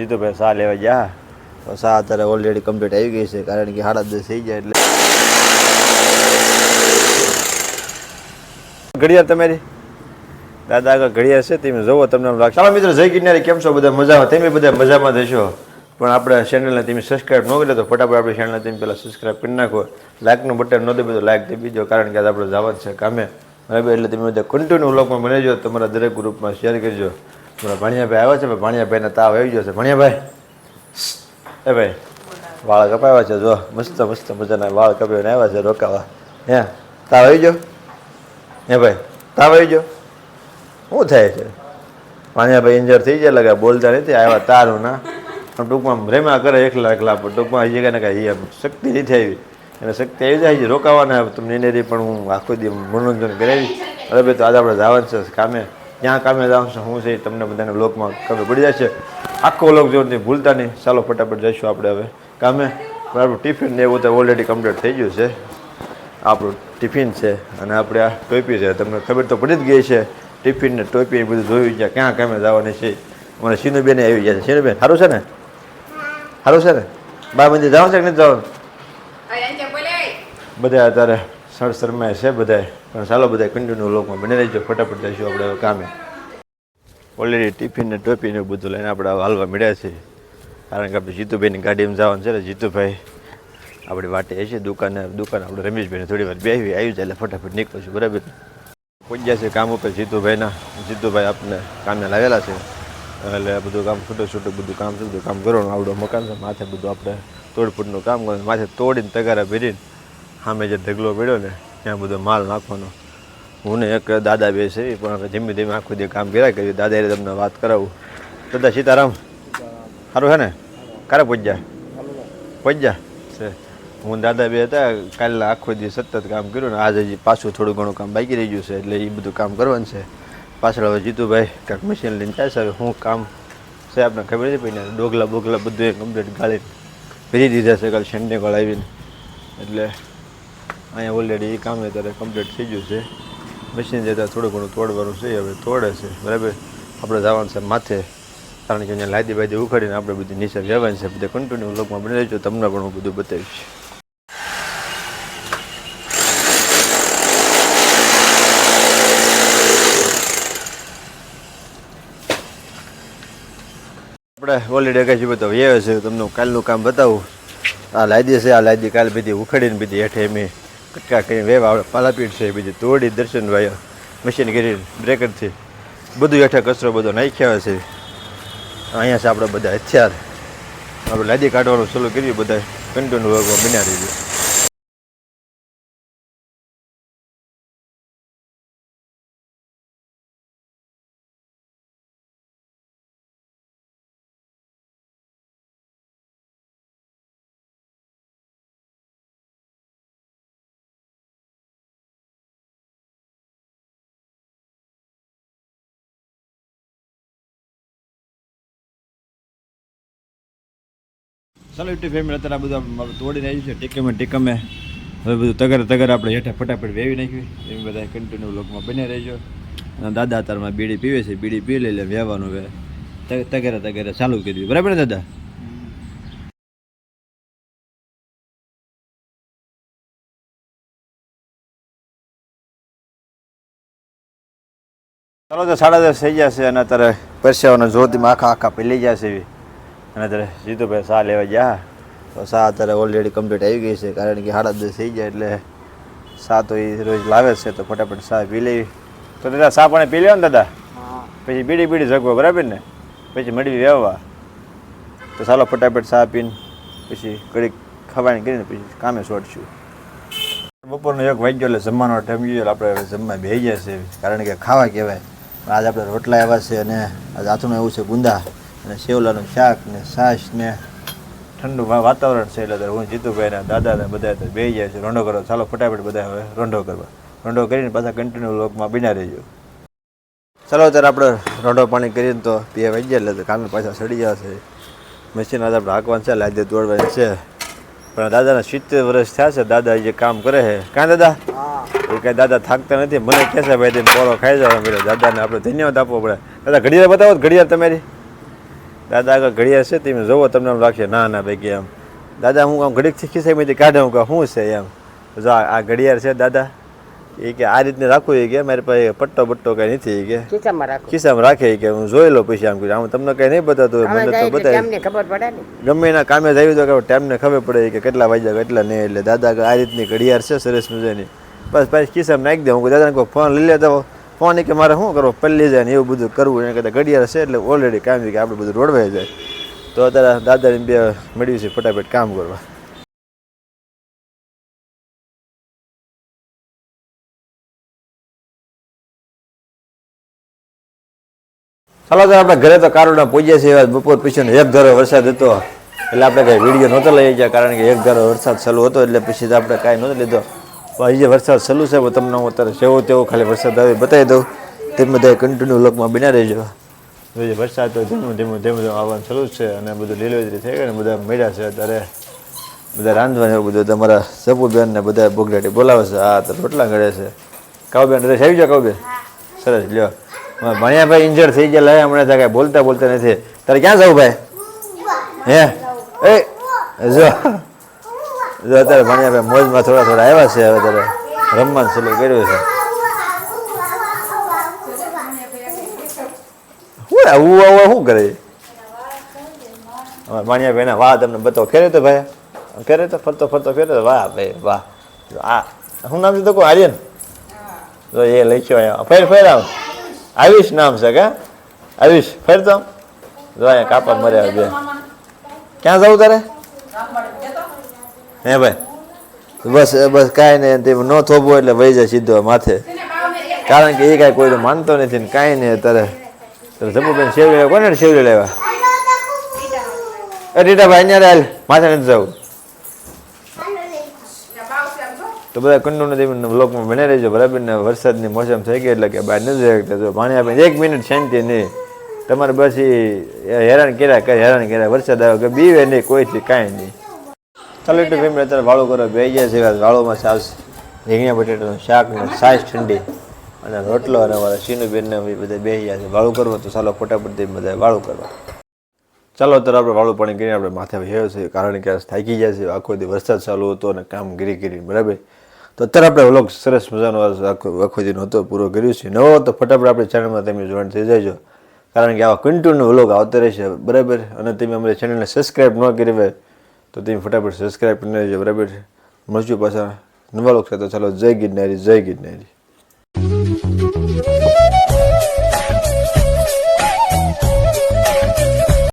જીતુભાઈ સા લેવા ગયા તો સા અત્યારે ઓલરેડી કમ્પ્લીટ આવી ગઈ છે, કારણ કે 10:30 થઈ જાય એટલે ઘડિયાળ તમારી દાદા આગળ ઘડિયાળ છે તમે જોવો તમને લાગશે. ચાલો મિત્રો, જય ગિરનારી, કેમ છો બધા? મજામાં? તમે બધા મજામાં થશો, પણ આપણે ચેનલને તમે સબસ્ક્રાઈબ ન કરી તો ફટાફટ આપણી ચેનલને તમે પહેલાં સબસ્ક્રાઈબ કરી નાખો. લાઇકનું બટન ન દબાવી તો લાઇક દબાવી દો, કારણ કે આજે આપણે જવાનું છે કામે, બરાબર? એટલે તમે બધા કન્ટિન્યુ વ્લોગમાં બનાવજો, તમારા દરેક ગ્રુપમાં શેર કરજો. મારા ભાણિયાભાઈ આવ્યા છે, ભાણિયાભાઈને તાવ આવી ગયો છે. ભાણિયાભાઈ, એ ભાઈ વાળ કપાવ્યા છે, જો મસ્ત મસ્ત મજાના વાળ કપાવીને આવ્યા છે રોકાવા. હે તાવ આવી ગયો? હે ભાઈ તાવ આવી ગયો? શું થાય છે? ભાણિયાભાઈ ઇન્જર થઈ જાય, લાગે બોલતા નથી, આવ્યા તારું ના, પણ ટૂંકમાં રેમા કરે એકલા એકલા, પણ ટૂંકમાં હજી કાંઈ ને કાંઈ એમ શક્તિ નથી આવી, એને શક્તિ આવી જાય છે રોકાવાના તમને એનેથી, પણ હું આખો દી મનોરંજન કરાવી. બરાબર, તો આજે આપણે જવાનું છે કામે. ક્યાં કામે જવાનું છે, શું છે તમને બધાને બ્લોગમાં ખબર પડી જશે. આખો બ્લોગ જોઈને ભૂલતા નહીં. ચાલો ફટાફટ જઈશું આપણે હવે કામે. બરાબર, ટિફિન ને એવું તો ઓલરેડી કમ્પ્લીટ થઈ ગયું છે. આપણું ટિફિન છે અને આપણે આ ટોપી છે, તમને ખબર તો પડી જ ગઈ છે. ટિફિન ને ટોપી બધું જોઈ ગયા, ક્યાં કામે જવાની છે. મને સીનુબેન આવી ગયા છે. સીનુબેન સારું છે ને? સારું છે ને? બા મંદિર જવાનું છે કે નથી જવાનું? બધા અત્યારે શરમાય છે બધા, પણ ચાલો બધા કન્ટિન્યુ લોકમાં બની રહીજો. ફટાફટ જઈશું આપણે હવે કામે. ઓલરેડી ટિફિન ને ટોપી ને બધું લઈને આપણે હાલવા મળ્યા છીએ, કારણ કે આપણે જીતુભાઈની ગાડીમાં જવાનું છે ને. જીતુભાઈ આપણી વાટે હશે દુકાને આપણે રમેશભાઈને થોડી વાર બેસી આવી જાય એટલે ફટાફટ નીકળશું. બરાબર, પહોંચ્યા છે કામ ઉપર જીતુભાઈ આપણને કામે લાવેલા છે, એટલે બધું કામ છૂટું બધું કામ છે, બધું કામ કરવાનું. આવડો મકાન છે, માથે બધું આપણે તોડફૂટનું કામ કરવાનું, માથે તોડીને તગારા ભરીને સામે જે ઢગલો પડ્યો ને ત્યાં બધો માલ નાખવાનો. હું ને એક દાદા બે છે, પણ હવે ધીમે ધીમે આખું જે કામ કર્યા કર્યું. દાદાએ તમને વાત કરાવું. દાદા સીતારામ, સારું છે ને? ક્યારે પહોંચ્યા છે? હું દાદા બે હતા, કાલે આખો દિવસ સતત કામ કર્યું ને આજે હજી પાછું થોડું ઘણું કામ બાકી રહી ગયું છે, એટલે એ બધું કામ કરવાનું છે. પાછળ હવે જીતુભાઈ કાંઈક મશીન લઈને જાય છે. હવે શું કામ છે આપણે ખબર નથી પડી. ડોગલા બોગલા બધું એ કમ્પ્લીટ ગાળીને ભરી દીધા છે કાલે શેન્ડેકળ આવીને, એટલે અહીંયા ઓલરેડી એ કામ અત્યારે કમ્પ્લીટ થઈ ગયું છે. મશીન જતાં થોડું ઘણું તોડવાનું છે, હવે તોડે છે. બરાબર, આપણે જવાનું છે માથે, કારણ કે અહીંયા લાદી બાદી ઉખાડીને આપણે બધી નીચે રહેવાનું છે. બધા કન્ટિન્યુ લોકમાં બની રહેજો, તમને પણ હું બધું બતાવીશ. આપણે ઓલરેડી કઈ બતાવું એ છે, તમને કાલનું કામ બતાવું. આ લાદી છે, આ લાદી કાલે બધી ઉખાડીને બધી હેઠે એમ કટકા કરીને વેવા આપણે પાલાપીઠ છે એ બધી તોડી દર્શનભાઈ મશીન કરીને બ્રેકરથી બધું હેઠે કચરો બધો નાખ્યા છે. અહીંયા છે આપણે બધા હથિયાર, આપણે લાદી કાઢવાનું ચાલુ કર્યું. બધા કન્ટિન્યુ વર્કમાં બન્યા રહીએ. ચાલો યુટ્યુબ ફેમિલી, અત્યારે આ બધું તોડીને આવ્યું છે ટીકમે. હવે બધું તગર આપણે હેઠે ફટાફટ વેવી નાખ્યું. એમ બધા કન્ટિન્યુ લોકમાં બને રહેજો. અને દાદા અત્યારમાં બીડી પીવે છે, બીડી પી લઈ લે વેવાનું હવે તગેરે ચાલુ કર્યું. બરાબર ને દાદા? ચાલો તો 10:30 થઈ જશે અને અત્યારે પરસેવાનો જોરથી આખા પી લઈ જશે એવી. અને અત્યારે જીતુભાઈ સા લેવા ગયા તો સા અત્યારે ઓલરેડી કમ્પ્લીટ આવી ગઈ છે, કારણ કે 10:30 થઈ જાય એટલે સા તો એ રોજ લાવે છે, તો ફટાફટ સા પી લેવી. તો દાદા સા પાણી પી લેવો ને દાદા, પછી બીડી જગવો. બરાબર ને? પછી મળી વ્યવવા. તો ચાલો ફટાફટ સા પીને પછી ઘડીક ખવાણી કરીને પછી કામે છોડશું. બપોરનો 1 વાગ્યો એટલે જમવાનો ટાઈમ ગયો. આપણે હવે જમવા બેસી ગયા છે, કારણ કે ખાવા કહેવાય. આજે આપણે રોટલા આવ્યા છે અને આજે હાથનું એવું છે ગુંદા અને સેવલાનું શાક ને છાશ ને ઠંડુ વાતાવરણ છે. એટલે હું જીતુભાઈ ને દાદા ને બધા બેસી જાય છે રોંઢો કરવા. ચાલો ફટાફટ બધા હવે રોંઢો કરીને પાછા કન્ટિન્યુ લોકમાં બન્યા રહેજો. ચાલો અત્યારે આપણે રોંઢો પાણી કરીને તો 2 વાગ્યા એટલે કામે પાછા સડી જશે. મશીન આજે આપણે હાંકવાનું છે, લાદી તોડવાની છે. પણ દાદાના 70 વર્ષ થયા છે, દાદા જે કામ કરે છે. કાં દાદા? એ કાંઈ દાદા થાકતા નથી. મને કહે છે ભાઈ પોળો ખાઈ જવા મળે. દાદાને આપણે ધન્યવાદ આપવો પડે. દાદા ઘડિયાળ બતાવો, ઘડિયાળ તમારી દાદા આગળ ઘડિયાળ છે તમે જોવો તમને આમ લાગશે ના ના ભાઈ કે એમ દાદા હું આમ ઘડીક ખિસ્સામાંથી કાઢે હું કહું શું છે એમ જો આ ઘડિયાળ છે દાદા એ કે આ રીતને રાખવું એ કે મારી પાસે પટ્ટો બટ્ટો કઈ નથી એ કે ખિસ્સામાં રાખે કે હું જોઈ લો પછી આમ કીધું આમ તમને કઈ નહીં બતાતું મને તો બતાવે ગમે એના કામે જાય તો ટાઈમને ખબર પડે કે કેટલા વાગ્યા કેટલા નહીં એટલે દાદા આ રીતની ઘડિયાળ છે સરસ મજાની બસ પછી ખિસ્સામાં નાખી દે હું દાદાને કોઈ ફોન લઈ લેતા ફોન કે મારે શું કરવો પલ્લી જાય ને એવું બધું કરવું એને કરતાં ઘડિયાળ છે એટલે ઓલરેડી કામ કે આપણે બધું રોડવાઈ જાય તો અત્યારે દાદાને બે મળ્યું છે ફટાફટ કામ કરવા. ચાલો તો આપણે ઘરે તો કારોડા પહોંચ્યા છીએ બપોર પછીનો એક ધારો વરસાદ હતો એટલે આપણે કાંઈ વિડીયો નહોતો લઈ ગયા કારણ કે એક ધારો વરસાદ ચાલુ હતો એટલે પછી તો આપણે કાંઈ નહોતો લીધો. હજી વરસાદ ચાલુ છે તમને હું અત્યારે જેવો તેવો ખાલી વરસાદ આવે બતાવી દઉં તે બધા કન્ટિન્યુ લોકમાં બન્યા રહેજો. વરસાદ તો ધીમું ધીમું આવવાનું ચાલુ છે અને બધું લીલોતરી થઈ ગઈ ને બધા મળ્યા છે અત્યારે બધા રાંધવાનું એવું બધું તમારા સપુબેન ને બધા બોગડાટી બોલાવે છે. હા તો રોટલા ઘડે છે. કાઉબેન રસ આવી જાઓ કાઉબેન સરસ લ્યો. ભણ્યાભાઈ ઇન્જર્ડ થઈ ગયા લે હમણાં કાંઈ બોલતા નથી. તારે ક્યાં જવું ભાઈ હે એ જો અત્યારે ભણ્યાભાઈ મોજમાં થોડા આવ્યા છે હવે ત્યારે રમવાનું ચાલુ કર્યું છે. શું કરે ભણ્યાભાઈ ના વાહ તમને બતાવો ફેરે તો ભાઈ ફેરે તો ફરતો ફેરે તો વાહ ભાઈ વાહ આ શું નામ છે તો કોઈ આર્યન તો એ લખ્યો ફેર આવ આયુષ નામ છે કે આયુષ ફેર તો જો અહીંયા કાપા મર્યા બે ક્યાં જવું તારે હે ભાઈ બસ કાંઈ નહીં ન થોભો એટલે વહી જાય સીધો માથે કારણ કે એ કાંઈ કોઈ માનતો નથી ને કાંઈ નહીં અત્યારે જબુબેન શેવડી લેવા કોને શેવડી લેવા એ રીટાભાઈ અહીંયા હાલ માથે નથી જવું તો બધા કંડુને બ્લોકમાં બને રહેજો બરાબર ને વરસાદની મોસમ થઈ ગઈ એટલે કે બહાર નથી શકતા પાણી 1 મિનિટ શાંતિ નહીં તમારે બસ એ હેરાન કર્યા વરસાદ આવ્યો કે બીવે નહીં કોઈથી કાંઈ નહીં. ચાલો એટલું ફેમિલી અત્યારે વાળું કરો બે ગયા છે વાળુમાં સાસ રીંગણા બટેટાનું શાક ને છાશ ઠંડી અને રોટલો અને અમારા સીનુબેનને બધા બેસી ગયા છે વાળું કરવો તો ચાલો ફટાફટ બધા વાળું કરવા. ચાલો અત્યારે આપણે વાળું પાણી કરીને આપણે માથે હેવ છે કારણ કે થાકી ગયા છે આખો દી વરસાદ ચાલુ હતો અને કામ કરી બરાબર તો અત્યારે આપણે વ્લોગ સરસ મજાનો આખો દીનો હતો પૂરો કર્યું છે. નવો તો ફટાફટ આપણી ચેનલમાં તમે જોઈન થઈ જજો કારણ કે આવા કન્ટિન્યુ વ્લોગ આવતા રહેશે બરાબર અને તમે અમારી ચેનલને સબસ્ક્રાઈબ ન કરી હોય તો તમે ફટાફટ સબસ્ક્રાઈબ કરી લેજો બરાબર. મળશું પાછા નવા લોક સાથે. ચાલો જય ગિરનારી.